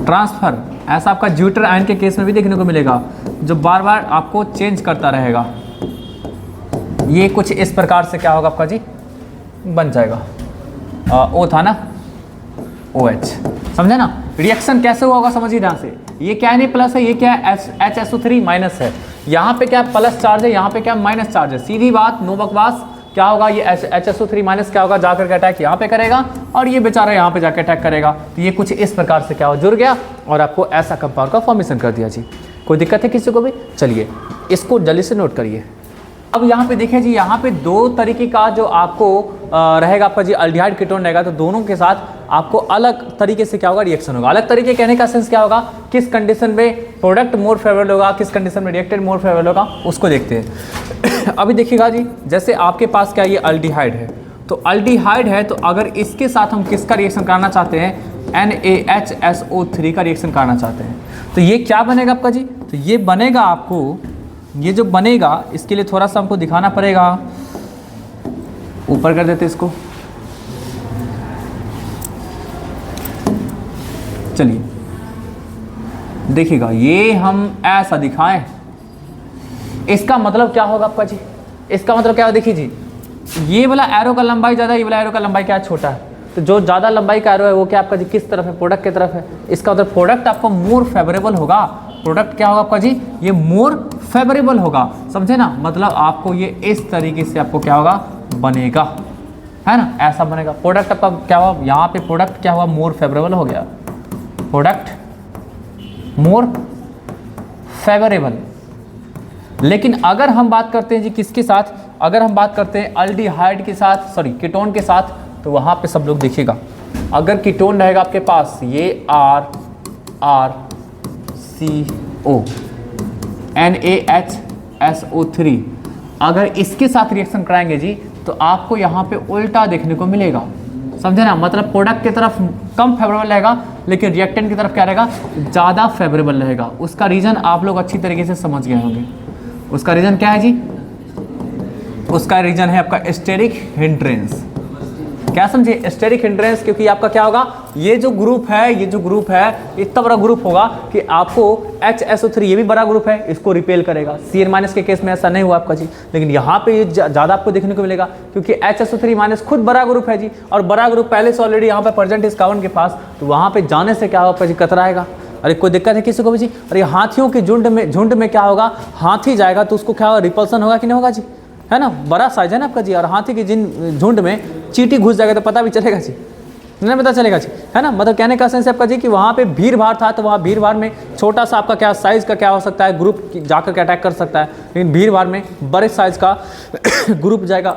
ट्रांसफर, ऐसा आपका ज्यूटर आयन के केस में भी देखने को मिलेगा, जो बार बार आपको चेंज करता रहेगा। ये कुछ इस प्रकार से क्या होगा आपका जी, बन जाएगा। ओ था ना, OH, समझे ना। रिएक्शन कैसे होगा समझिए ध्यान से, ये क्या है, नहीं प्लस है, ये क्या है, HSO3 माइनस है, यहाँ पे क्या प्लस चार्ज है, यहाँ पे क्या माइनस चार्ज है। सीधी बात, नो बकवास, क्या होगा, ये HSO3 माइनस क्या होगा, जाकर के अटैक यहाँ पे करेगा और ये बेचारा यहाँ पे जाकर अटैक करेगा। तो ये कुछ इस प्रकार से क्या हो, जुड़ गया और आपको ऐसा कंपाउंड का फॉर्मेशन कर दिया जी। कोई दिक्कत है किसी को भी? चलिए इसको जल्दी से नोट करिए। अब यहाँ पे देखिए जी, यहाँ पे दो तरीके का जो आपको रहेगा आपका जी अल्डिहाइड कीटोन रहेगा, तो दोनों के साथ आपको अलग तरीके से क्या होगा, रिएक्शन होगा। अलग तरीके कहने का सेंस क्या होगा, किस कंडीशन में प्रोडक्ट मोर फेवरेबल होगा, किस कंडीशन में रिएक्टेड मोर फेवरेबल होगा, उसको देखते हैं। अभी देखिएगा जी, जैसे आपके पास क्या ये अल्डिहाइड है, तो अल्डिहाइड है तो अगर इसके साथ हम किसका रिएक्शन कराना चाहते हैं, NaHSO3 का रिएक्शन कराना चाहते हैं, तो ये क्या बनेगा आपका जी, तो ये बनेगा आपको, ये जो बनेगा इसके लिए थोड़ा सा हमको दिखाना पड़ेगा, ऊपर कर देते इसको। चलिए देखिएगा, ये हम ऐसा दिखाएं, इसका मतलब क्या होगा आपका जी, इसका मतलब क्या होगा, देखिए जी, ये वाला एरो का लंबाई ज़्यादा है, ये वाला एरो का लंबाई क्या है, छोटा है। तो जो ज़्यादा लंबाई का एरो है वो क्या आपका जी किस तरफ है, प्रोडक्ट की तरफ है। इसका मतलब प्रोडक्ट आपको मोर फेवरेबल होगा। प्रोडक्ट क्या होगा आपका जी, ये मोर फेवरेबल होगा, समझे ना। मतलब आपको ये इस तरीके से आपको क्या होगा, बनेगा, है ना, ऐसा बनेगा। प्रोडक्ट आपका क्या हुआ, यहाँ पे प्रोडक्ट क्या हुआ, मोर फेवरेबल हो गया, प्रोडक्ट मोर फेवरेबल। लेकिन अगर हम बात करते हैं जी किसके साथ, अगर हम बात करते हैं अल्डिहाइड के साथ, सॉरी कीटोन के साथ, तो वहाँ पे सब लोग देखिएगा, अगर कीटोन रहेगा आपके पास ये RCO NaHSO3, अगर इसके साथ रिएक्शन कराएंगे जी तो आपको यहाँ पे उल्टा देखने को मिलेगा, समझे ना। मतलब प्रोडक्ट की तरफ कम फेवरेबल रहेगा, लेकिन रिएक्टेंट की तरफ क्या रहेगा, ज़्यादा फेवरेबल रहेगा। उसका रीज़न आप लोग अच्छी तरीके से समझ गए होंगे। उसका रीज़न क्या है जी, उसका रीज़न है आपका स्टेरिक हिंड्रेंस। क्या समझे, स्टेरिक हिंड्रेंस, क्योंकि आपका क्या होगा, ये जो ग्रुप है, ये जो ग्रुप है इतना बड़ा ग्रुप होगा कि आपको HSO3, ये भी बड़ा ग्रुप है, इसको रिपेल करेगा। Cn- के केस में ऐसा नहीं हुआ आपका जी, लेकिन यहाँ पे ये ज़्यादा आपको देखने को मिलेगा, क्योंकि HSO3- खुद बड़ा ग्रुप है जी, और बड़ा ग्रुप पहले से ऑलरेडी यहाँ पे प्रेजेंट इस कार्बन के पास, तो वहाँ पे जाने से क्या होगा जी, कतराएगा। अरे कोई दिक्कत है किसी को भी जी। अरे हाथियों के झुंड में क्या होगा, हाथी जाएगा तो उसको क्या होगा, रिपल्सन होगा कि नहीं होगा जी, है ना। बड़ा साइज है ना आपका जी, और हाथी के झुंड में चींटी घुस जाएगा तो पता भी चलेगा जी, नहीं पता चलेगा जी, है ना। मतलब कहने का सेंस है आपका जी कि वहाँ पे भीड़ भाड़ था, तो वहाँ भीड़ भाड़ में छोटा सा आपका क्या साइज का क्या हो सकता है, ग्रुप जाकर के अटैक कर सकता है, लेकिन भीड़ भाड़ में बड़े साइज का ग्रुप जाएगा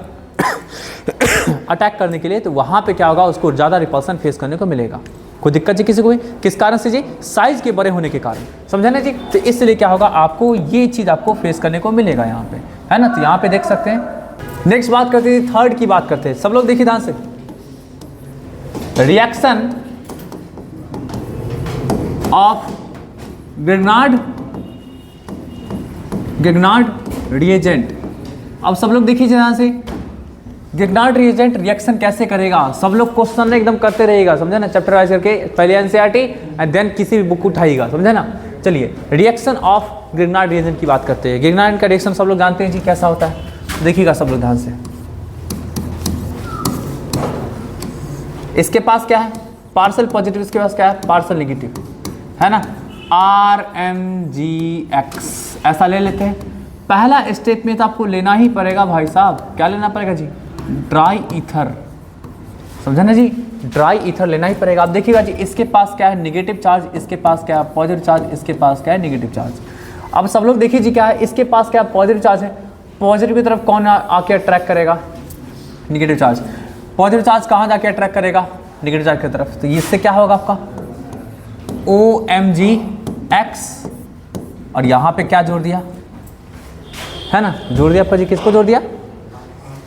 अटैक करने के लिए, तो वहाँ पे क्या होगा, उसको ज़्यादा रिपल्सन फेस करने को मिलेगा। कोई दिक्कत जी किसी को भी, किस कारण से जी, साइज के बड़े होने के कारण, समझे ना जी। तो इसलिए क्या होगा, आपको ये चीज़ आपको फेस करने को मिलेगा यहाँ पे, है ना। तो यहाँ पे देख सकते हैं। नेक्स्ट बात करते हैं, थर्ड की बात करते हैं, सब लोग देखिए ध्यान से, रिएक्शन ऑफ गिग्नार्ड रिएजेंट। अब सब लोग देखिए ध्यान से, गिग्नार्ड रिएजेंट रिएक्शन कैसे करेगा, सब लोग क्वेश्चन एकदम करते रहेगा, समझे ना, चैप्टर वाइज करके, पहले एनसीईआरटी एंड देन किसी भी बुक उठाएगा, समझे ना। चलिए रिएक्शन ऑफ गिग्नार्ड रिएजेंट की बात करते हैं। गिग्नार्ड का रिएक्शन सब लोग जानते हैं जी कैसा होता है, देखिएगा सब लोग ध्यान से। इसके पास क्या है, पार्सल पॉजिटिव, इसके पास क्या है, पार्सल नेगेटिव, है ना, RMgX ऐसा ले लेते हैं। पहला स्टेप में तो आपको लेना ही पड़ेगा भाई साहब, क्या लेना पड़ेगा जी, ड्राई ईथर, समझा ना जी, ड्राई ईथर लेना ही पड़ेगा। आप देखिएगा जी, इसके पास क्या है, नेगेटिव चार्ज, इसके पास क्या है, पॉजिटिव चार्ज, इसके पास क्या है, नेगेटिव चार्ज। अब सब लोग देखिए जी क्या है, इसके पास क्या पॉजिटिव चार्ज है, पॉजिटिव की तरफ कौन आके अट्रैक्ट करेगा, नेगेटिव चार्ज। पॉजिटिव चार्ज कहाँ जाके अट्रैक्ट करेगा, नेगेटिव चार्ज की तरफ। तो इससे क्या होगा आपका OMgX, और यहाँ पे क्या जोड़ दिया, है ना, जोड़ दिया आपका जी, किसको जोड़ दिया,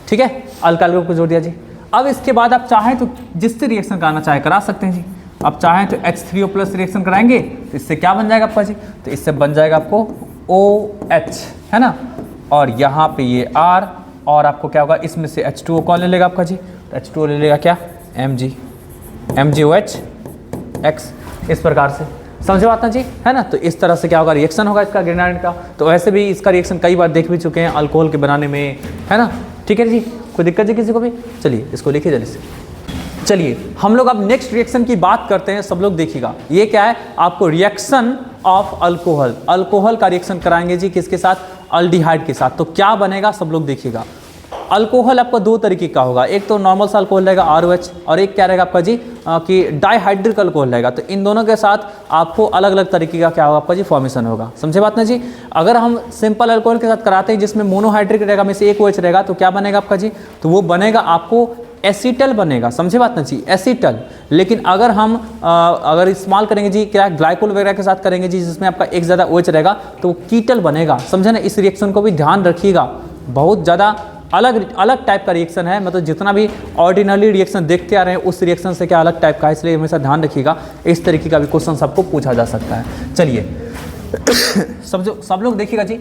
ठीक है, अल्काइल ग्रुप को जोड़ दिया जी। अब इसके बाद आप चाहें तो जिससे रिएक्शन कराना चाहे करा सकते हैं जी। आप चाहें तो H3O+ रिएक्शन कराएंगे तो इससे क्या बन जाएगा आपका जी, तो इससे बन जाएगा आपको OH, है ना, और यहाँ पे ये R, और आपको क्या होगा, इसमें से H2O कौन ले लेगा आपका जी, तो H2O ले लेगा क्या, MgOH X, इस प्रकार से, समझे बात ना जी, है ना। तो इस तरह से क्या होगा, रिएक्शन होगा इसका गिग्नार्ड का। तो वैसे भी इसका रिएक्शन कई बार देख भी चुके हैं अल्कोहल के बनाने में, है ना, ठीक है जी, कोई दिक्कत जी किसी को भी। चलिए इसको लिखिए जल्दी से। चलिए हम लोग अब नेक्स्ट रिएक्शन की बात करते हैं, सब लोग देखिएगा। ये क्या है, आपको रिएक्शन ऑफ अल्कोहल, अल्कोहल का रिएक्शन कराएंगे जी, किसके साथ, अल्डिहाइड के साथ। तो क्या बनेगा सब लोग देखिएगा। अल्कोहल आपका दो तरीके का होगा, एक तो नॉर्मल सा अल्कोहल रहेगा ROH, और एक क्या रहेगा आपका जी कि डाइहाइड्रिक अल्कोहल रहेगा। तो इन दोनों के साथ आपको अलग अलग तरीके का क्या होगा आपका जी फॉर्मेशन होगा, समझे बात ना जी। अगर हम सिंपल अल्कोहल के साथ कराते हैं जिसमें मोनोहाइड्रिक रहेगा में से एक OH रहेगा, तो क्या बनेगा आपका जी, तो वो बनेगा आपको एसीटल बनेगा, समझे बात ना जी, एसीटल। लेकिन अगर हम अगर इस्तेमाल करेंगे जी क्या ग्लाइकोल वगैरह के साथ करेंगे जी जिसमें आपका एक ज़्यादा OH रहेगा, तो वो कीटल बनेगा, समझे ना। इस रिएक्शन को भी ध्यान रखिएगा, बहुत ज़्यादा अलग अलग टाइप का रिएक्शन है, मतलब जितना भी ऑर्डिनरी रिएक्शन देखते आ रहे हैं उस रिएक्शन से क्या अलग टाइप का है, इसलिए हमेशा ध्यान रखिएगा। इस तरीके का भी क्वेश्चन सबको पूछा जा सकता है। चलिए सब लोग देखिएगा जी,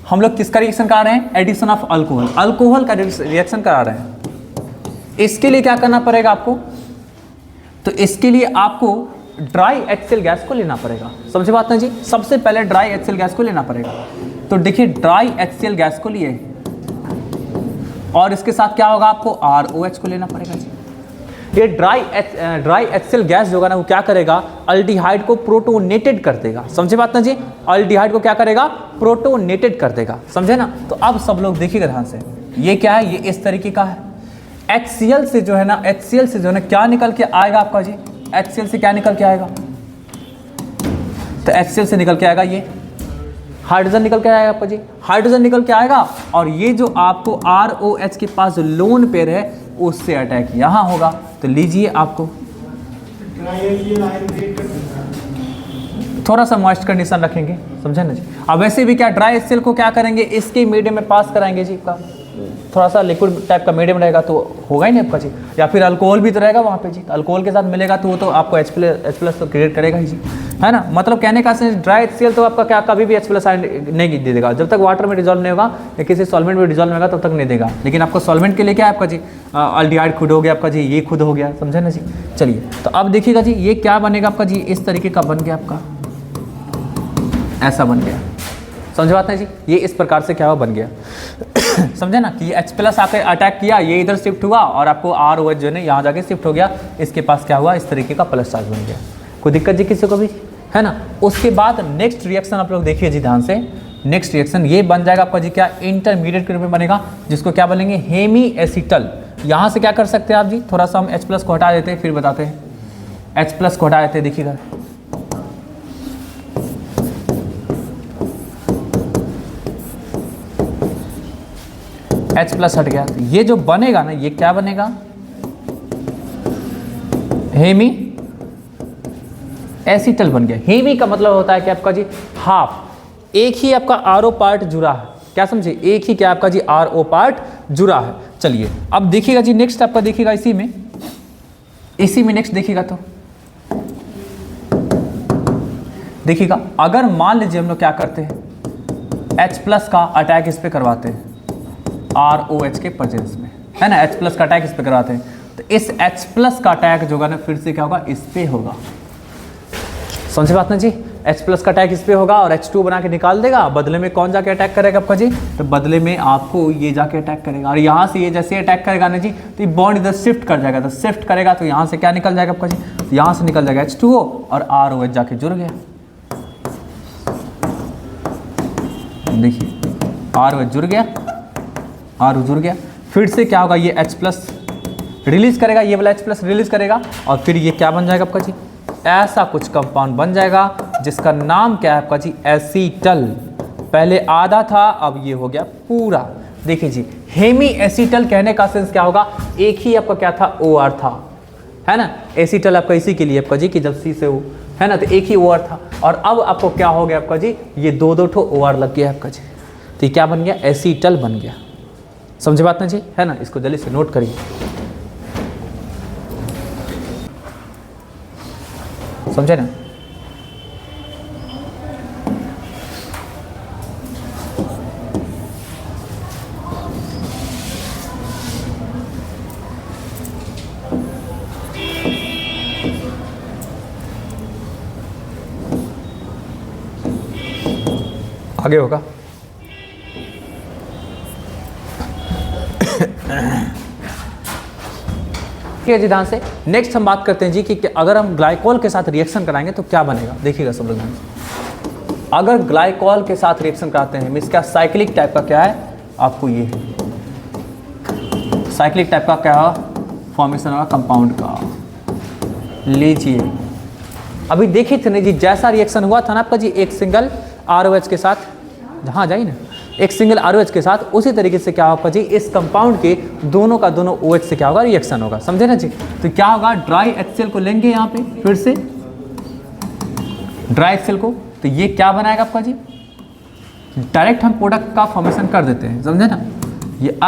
हम लोग किसका रिएक्शन करा रहे हैं, एडिशन ऑफ अल्कोहल, अल्कोहल का रिएक्शन करा रहे हैं। इसके लिए क्या करना पड़ेगा आपको, तो इसके लिए आपको ड्राई HCl गैस को लेना पड़ेगा, समझे बात ना जी। सबसे पहले ड्राई HCl गैस को लेना पड़ेगा। तो देखिए ड्राई HCl गैस को लिए और इसके साथ क्या होगा, आपको ROH को लेना पड़ेगा जी। ये ड्राई HCl गैस जो होगा ना वो क्या करेगा, अल्डिहाइड को प्रोटोनेटेड कर देगा, समझे बात ना जी। अल्डिहाइड को क्या करेगा, प्रोटोनेटेड कर देगा, समझे ना। तो अब सब लोग देखिएगा ध्यान से, ये क्या है, ये इस तरीके का है। HCl से जो है ना, HCl से जो है ना क्या निकल के आएगा आपका जी, HCl से क्या निकल के आएगा, तो HCl से निकल के आएगा ये हाइड्रोजन निकल के आएगा आपका जी, हाइड्रोजन निकल के आएगा। और ये जो आपको ROH के पास जो लोन पेयर है उससे अटैक यहाँ होगा। तो लीजिए आपको थोड़ा सा मॉइस्ट कंडीशन रखेंगे, समझे ना जी। अब वैसे भी क्या ड्राई HCl को क्या करेंगे, इसके मीडियम में पास कराएंगे जी, का थोड़ा सा लिक्विड टाइप का मीडियम रहेगा तो होगा ही नहीं आपका जी। या फिर अल्कोहल भी तो रहेगा वहाँ पे जी, अल्कोहल के साथ मिलेगा तो वो तो आपको H+ तो क्रिएट करेगा ही जी, है ना। मतलब कहने का सेंस ड्राई HCl तो आपका क्या कभी भी H+ नहीं दे देगा, जब तक वाटर में डिजॉल्व नहीं होगा या किसी सॉल्वेंट में डिजॉल्व नहीं होगा तब तक नहीं देगा। लेकिन आपको सॉल्वेंट के लिए क्या है आपका जी, अल्डिहाइड खुद हो गया आपका जी, ये खुद हो गया, समझे ना जी। चलिए तो अब देखिएगा जी, ये क्या बनेगा आपका जी, इस तरीके का बन गया आपका, ऐसा बन गया, समझे बात है जी। ये इस प्रकार से क्या हुआ, बन गया समझे ना कि H+ आके अटैक किया, ये इधर शिफ्ट हुआ और आपको ROH जो है यहाँ जाके शिफ्ट हो गया, इसके पास क्या हुआ, इस तरीके का प्लस चार्ज बन गया। कोई दिक्कत जी किसी को भी, है ना। उसके बाद नेक्स्ट रिएक्शन आप लोग देखिए जी ध्यान से, नेक्स्ट रिएक्शन ये बन जाएगा आपका जी क्या, इंटरमीडिएट के रूप में बनेगा, जिसको क्या बोलेंगे, हेमी एसीटल। यहाँ से क्या कर सकते हैं आप जी, थोड़ा सा हम H+ को हटा देते हैं फिर बताते हैं। H+ को हटा देते हैं, देखिएगा H+ हट गया, तो ये जो बनेगा ना, ये क्या बनेगा, हेमी एसीटल बन गया। हेमी का मतलब होता है कि आपका जी हाफ, एक ही आपका RO पार्ट जुड़ा है, क्या समझे, एक ही क्या आपका जी RO पार्ट जुड़ा है। चलिए अब देखिएगा जी, नेक्स्ट आपका देखिएगा इसी में नेक्स्ट देखिएगा, तो देखिएगा अगर मान लीजिए हम लोग क्या करते हैं, H+ का अटैक इस पे करवाते हैं ROH के प्रेजेंस में, है ना, H+ का अटैक इस पे करवाते हैं, तो इस H+ का अटैक जो होगा ना फिर से क्या होगा, इस पे होगा, समझे बात ना जी। H+ का अटैक इस पे होगा और H2 बना के निकाल देगा, बदले में कौन जाके अटैक करेगा आपका जी, तो बदले में आपको ये जाके अटैक करेगा। और यहाँ से ये जैसे अटैक करेगा ना जी, तो ये बॉन्ड इधर शिफ्ट कर जाएगा, तो शिफ्ट करेगा तो यहाँ से क्या निकल जाएगा आपका जी, तो यहाँ से निकल जाएगा H2O और ROH जाके जुड़ गया, देखिए ROH जुड़ गया, RO जुड़ गया, फिर से क्या होगा, ये H+ रिलीज करेगा, ये वाला H+ रिलीज करेगा और फिर ये क्या बन जाएगा आपका जी, ऐसा कुछ कंपाउंड बन जाएगा जिसका नाम क्या है आपका जी, एसीटल। पहले आधा था, अब ये हो गया पूरा। देखिए जी, हेमी एसीटल कहने का सेंस क्या होगा, एक ही आपका क्या था, OR था, है ना। एसीटल आपका इसी के लिए आपका जी कि जब C से O, है ना, तो एक ही OR था। और अब आपको क्या हो गया आपका जी, ये दो ठो OR लग गया आपका जी, तो ये क्या बन गया, एसीटल बन गया, समझे बात ना जी, है ना। इसको जल्दी से नोट करिए, समझे ना। आगे होगा ठीक है जी, ध्यान से। नेक्स्ट हम बात करते हैं जी कि अगर हम ग्लाइकोल के साथ रिएक्शन कराएंगे तो क्या बनेगा, देखिएगा सब लोग ध्यान से। अगर ग्लाइकोल के साथ रिएक्शन कराते हैं मीन्स क्या, साइक्लिक टाइप का क्या है आपको, ये साइक्लिक टाइप का क्या फॉर्मेशन होगा कंपाउंड का। लीजिए अभी देखिए थे ना जी, जैसा रिएक्शन हुआ था ना आपका जी एक सिंगल ROH के साथ, जहाँ जाइए ना एक सिंगल ROH के साथ, उसी तरीके से क्या होगा जी इस कंपाउंड के दोनों का दोनों OH से क्या होगा रिएक्शन होगा, समझे ना जी। तो क्या होगा, ड्राई HCl को लेंगे यहाँ पे फिर से ड्राई HCl को, तो ये क्या बनाएगा आपका जी, डायरेक्ट हम प्रोडक्ट का फॉर्मेशन कर देते हैं, समझे ना। ये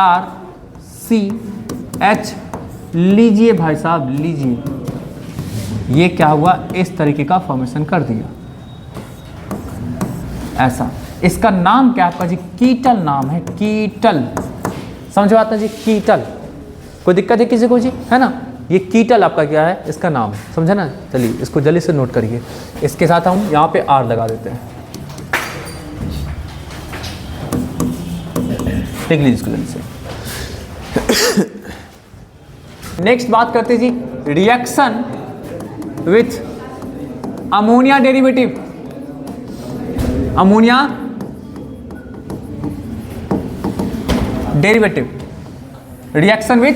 RCH लीजिए भाई साहब लीजिए, ये क्या हुआ इस तरीके का फॉर्मेशन कर दिया ऐसा। इसका नाम क्या आपका जी, कीटल नाम है, कीटल, समझ बात ना जी, कीटल। कोई दिक्कत है किसी को जी, है ना। ये कीटल आपका क्या है, इसका नाम है, समझे ना। चलिए इसको जल्दी से नोट करिए, इसके साथ हम यहाँ पे R लगा देते हैं, देख लीजिए इसको जल्दी से। नेक्स्ट बात करते जी reaction with ammonia derivative, ammonia derivative, reaction with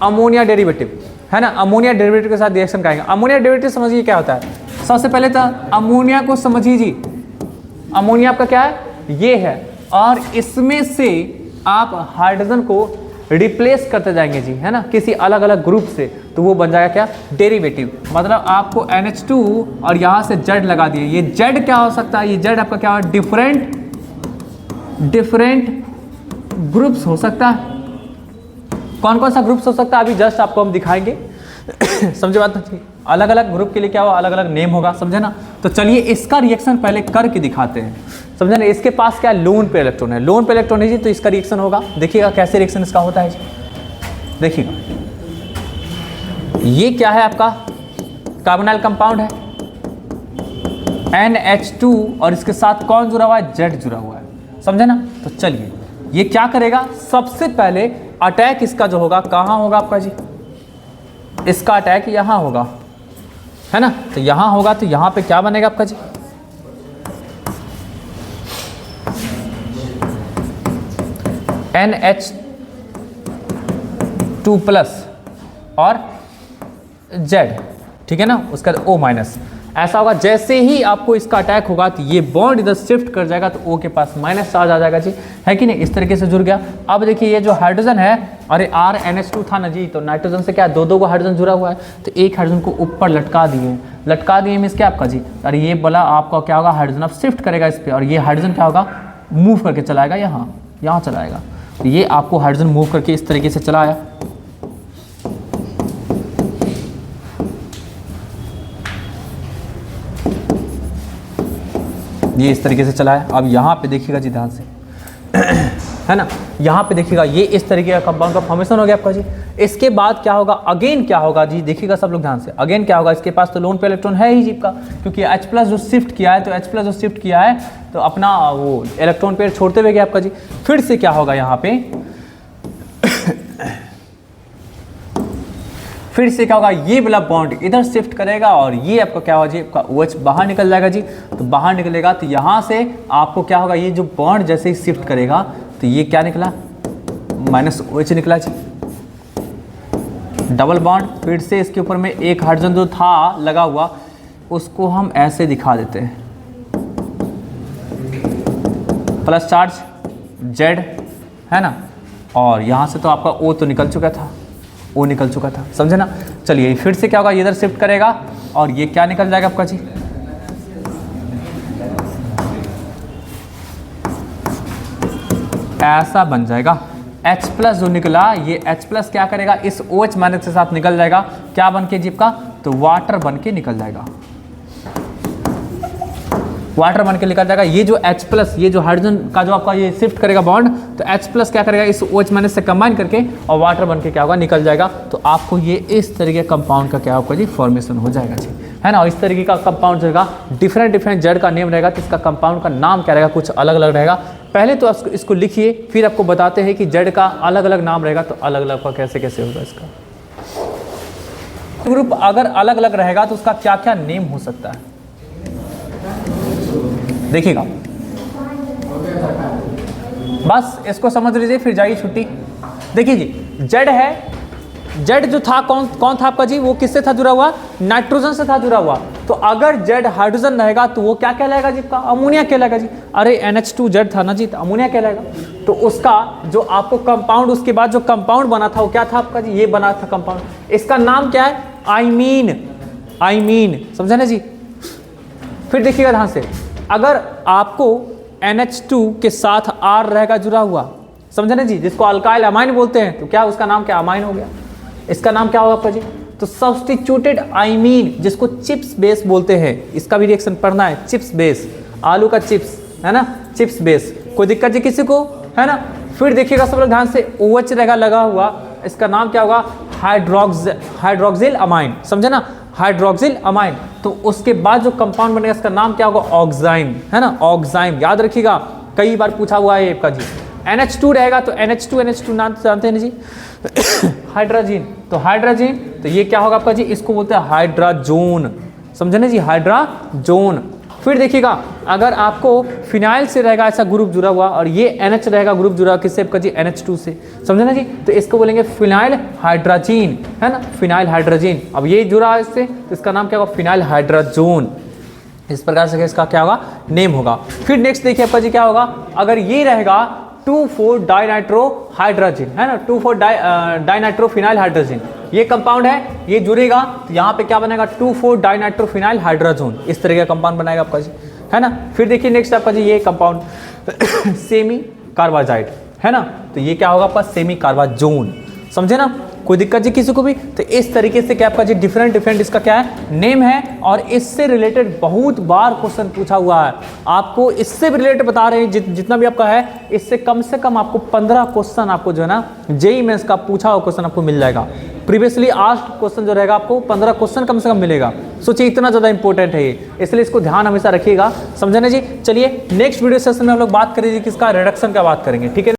ammonia derivative, है ना। अमोनिया डेरिवेटिव के साथ रिएक्शन करेंगे। अमोनिया डेरिवेटिव समझिए क्या होता है, सबसे पहले तो अमोनिया को समझिए जी, अमोनिया आपका क्या है, ये है, और इसमें से आप हाइड्रोजन को रिप्लेस करते जाएंगे जी, है ना, किसी अलग अलग ग्रुप से, तो वो बन जाएगा क्या, डेरिवेटिव। मतलब आपको NH2 और यहाँ से Z लगा दिए, ये Z क्या हो सकता है, ये Z आपका क्या है, डिफरेंट ग्रुप्स हो सकता है। कौन कौन सा ग्रुप्स हो सकता है अभी जस्ट आपको हम दिखाएंगे समझे बात नहीं, अलग अलग ग्रुप के लिए क्या होगा, अलग अलग नेम होगा, समझे ना। तो चलिए इसका रिएक्शन पहले करके दिखाते हैं, समझे ना। इसके पास क्या लोन पे इलेक्ट्रॉन है, लोन पे इलेक्ट्रॉन है जी, तो इसका रिएक्शन होगा, देखिएगा कैसे रिएक्शन इसका होता है जी। देखिएगा ये क्या है आपका कार्बोनाइल कंपाउंड है NH2 और इसके साथ कौन जुड़ा हुआ है, Z जुड़ा हुआ है, समझे ना। तो चलिए ये क्या करेगा, सबसे पहले अटैक इसका जो होगा कहाँ होगा आपका जी, इसका अटैक यहाँ होगा, है ना। तो यहाँ होगा, तो यहाँ पे क्या बनेगा आपका जी, NH2 प्लस और Z, ठीक है ना, उसका O माइनस, ऐसा होगा। जैसे ही आपको इसका अटैक होगा तो ये बॉन्ड इधर शिफ्ट कर जाएगा, तो O के पास माइनस चार्ज आ जाएगा जी, है कि नहीं, इस तरीके से जुड़ गया। अब देखिए ये जो हाइड्रोजन है, अरे RNH2 था ना जी, तो नाइट्रोजन से क्या दो को हाइड्रोजन जुड़ा हुआ है, तो एक हाइड्रोजन को ऊपर लटका दिए मीन्स क्या आपका जी, अरे ये बोला आपका क्या होगा, हाइड्रोजन अब शिफ्ट करेगा इस पर, और ये हाइड्रोजन क्या होगा, मूव करके चलाएगा, यहाँ चलाएगा। तो ये आपको हाइड्रोजन मूव करके इस तरीके से चलाया, ये इस तरीके से चलाया। अब यहाँ पे देखिएगा जी ध्यान से है ना, यहाँ पे देखिएगा ये इस तरीके का कंपाउंड का फॉर्मेशन हो गया आपका जी। इसके बाद क्या होगा, अगेन क्या होगा जी, देखिएगा सब लोग ध्यान से, अगेन क्या होगा, इसके पास तो लोन पे इलेक्ट्रॉन है ही जी का, क्योंकि H+ जो शिफ्ट किया है, तो H+ जो शिफ्ट किया है तो अपना वो इलेक्ट्रॉन पेयर छोड़ते हुए गया आपका जी। फिर से क्या होगा यहाँ पे फिर से क्या होगा, ये वाला बॉन्ड इधर शिफ्ट करेगा और ये आपका क्या होगा जी, आपका OH बाहर निकल जाएगा जी। तो बाहर निकलेगा तो यहाँ से आपको क्या होगा, ये जो बॉन्ड जैसे ही शिफ्ट करेगा तो ये क्या निकला, -OH निकला जी, डबल बॉन्ड। फिर से इसके ऊपर में एक हाइड्रोजन जो था लगा हुआ, उसको हम ऐसे दिखा देते हैं, प्लस चार्ज Z, है ना, और यहाँ से तो आपका O तो निकल चुका था, O निकल चुका था, समझे ना। चलिए फिर से क्या होगा, ये इधर शिफ्ट करेगा और ये क्या निकल जाएगा आपका जी, ऐसा बन जाएगा। H+ जो निकला, ये H+ क्या करेगा, इस OH माइनस के साथ निकल जाएगा, क्या बन के जीप का, तो वाटर बन के निकल जाएगा, वाटर बन के निकल जाएगा। ये जो H+, ये जो हाइड्रोजन का जो आपका ये शिफ्ट करेगा बॉन्ड, तो H+ क्या करेगा, इस OH माइनस से कंबाइन करके और वाटर बन के क्या होगा, निकल जाएगा। तो आपको ये इस तरीके कंपाउंड का क्या होगा जी, फॉर्मेशन हो जाएगा जी, है ना। और इस तरीके का कंपाउंड रहेगा, डिफरेंट Z का नेम रहेगा, तो इसका कंपाउंड का नाम क्या रहेगा, कुछ अलग अलग रहेगा। पहले तो इसको लिखिए, फिर आपको बताते हैं कि Z का अलग अलग नाम रहेगा, तो अलग अलग का कैसे कैसे होगा इसका ग्रुप। अगर अलग अलग रहेगा तो उसका क्या क्या नेम हो सकता है, देखिएगा, बस इसको समझ लीजिए, फिर जाइए छुट्टी। देखिए जी, जेड है, जेड जो था कौन कौन था आपका जी, वो किससे था जुड़ा हुआ, नाइट्रोजन से था जुड़ा हुआ। तो अगर जेड हाइड्रोजन रहेगा तो वो क्या कहलाएगा जी, का अमोनिया कहलाएगा जी। अरे NH2 जेड था ना जी, तो अमोनिया कहलाएगा। तो उसका जो आपको कंपाउंड, उसके बाद जो कंपाउंड बना था वो क्या था आपका जी, ये बना था कंपाउंड। इसका नाम क्या है, आइमीन, आइमीन, समझे ना जी। फिर देखिएगा ध्यान से, अगर आपको NH2 के साथ R रहेगा जुड़ा हुआ, समझे ना जी, जिसको अल्काइल अमाइन बोलते हैं, तो क्या उसका नाम क्या, अमाइन हो गया। इसका नाम क्या होगा आपका जी, तो सब्स्टिट्यूटेड आइमीन, जिसको चिप्स बेस बोलते हैं। इसका भी रिएक्शन पढ़ना है, चिप्स बेस, आलू का चिप्स है ना, चिप्स बेस। कोई दिक्कत जी किसी को, है ना। फिर देखिएगा सब लोग ध्यान से, OH रहेगा लगा हुआ, इसका नाम क्या होगा, हाइड्रोक्सिल अमाइन, समझे ना, हाइड्रोक्सिल अमाइन। तो उसके बाद जो कंपाउंड बनेगा इसका नाम क्या होगा, ऑक्साइम, है ना, ऑक्साइम। याद रखिएगा, कई बार पूछा हुआ है आपका जी। NH2 रहेगा तो NH2 नाम जानते हैं ना जी, हाइड्रोजन। तो हाइड्रोजन, तो ये क्या होगा आपका जी, इसको बोलते हैं हाइड्राजोन, समझे ना जी, हाइड्राजोन। फिर देखिएगा, अगर आपको फिनाइल से रहेगा ऐसा ग्रुप जुड़ा हुआ, और ये NH रहेगा ग्रुप जुड़ा हुआ किससे आपका जी, NH2 से, समझे ना जी, तो इसको बोलेंगे फिनाइल हाइड्राजीन, है ना, फिनाइल हाइड्राजीन। अब ये जुड़ा है इससे, तो इसका नाम क्या होगा, फिनाइल हाइड्राजोन। इस प्रकार से इसका क्या होगा, नेम होगा। फिर नेक्स्ट देखिए आपका जी क्या होगा, अगर ये रहेगा 2,4 डाइनाइट्रो हाइड्रोजन, है ना, 2,4 डाइनाइट्रो फिनाइल हाइड्रोजन, ये कंपाउंड है, ये जुड़ेगा तो यहाँ पे क्या बनेगा, 2,4 डाइनाइट्रो फिनाइल हाइड्रोजन, इस तरह का कंपाउंड बनाएगा आपका जी, है ना। फिर देखिए नेक्स्ट आपका जी ये कंपाउंड सेमी कार्बाजाइड, है ना, तो ये क्या होगा आपका, सेमी कार्बाजोन, समझे ना। कोई दिक्कत जी किसी को भी, तो इस तरीके से क्या आपका जी डिफरेंट इसका क्या है, नेम है। और इससे रिलेटेड बहुत बार क्वेश्चन पूछा हुआ है, आपको इससे भी रिलेटेड बता रहे हैं, जितना भी आपका है, इससे कम से कम आपको 15 क्वेश्चन आपको जो है ना जेईई मेंस का पूछा हुआ क्वेश्चन आपको मिल जाएगा। प्रीवियसली आस्क्ड क्वेश्चन जो रहेगा आपको 15 क्वेश्चन कम से कम मिलेगा। सोचिए इतना ज़्यादा इंपॉर्टेंट है ये, इसलिए इसको ध्यान हमेशा रखिएगा, समझे ना जी। चलिए नेक्स्ट वीडियो सेशन में हम लोग बात करेंगे किसका, रिडक्शन का बात करेंगे, ठीक है।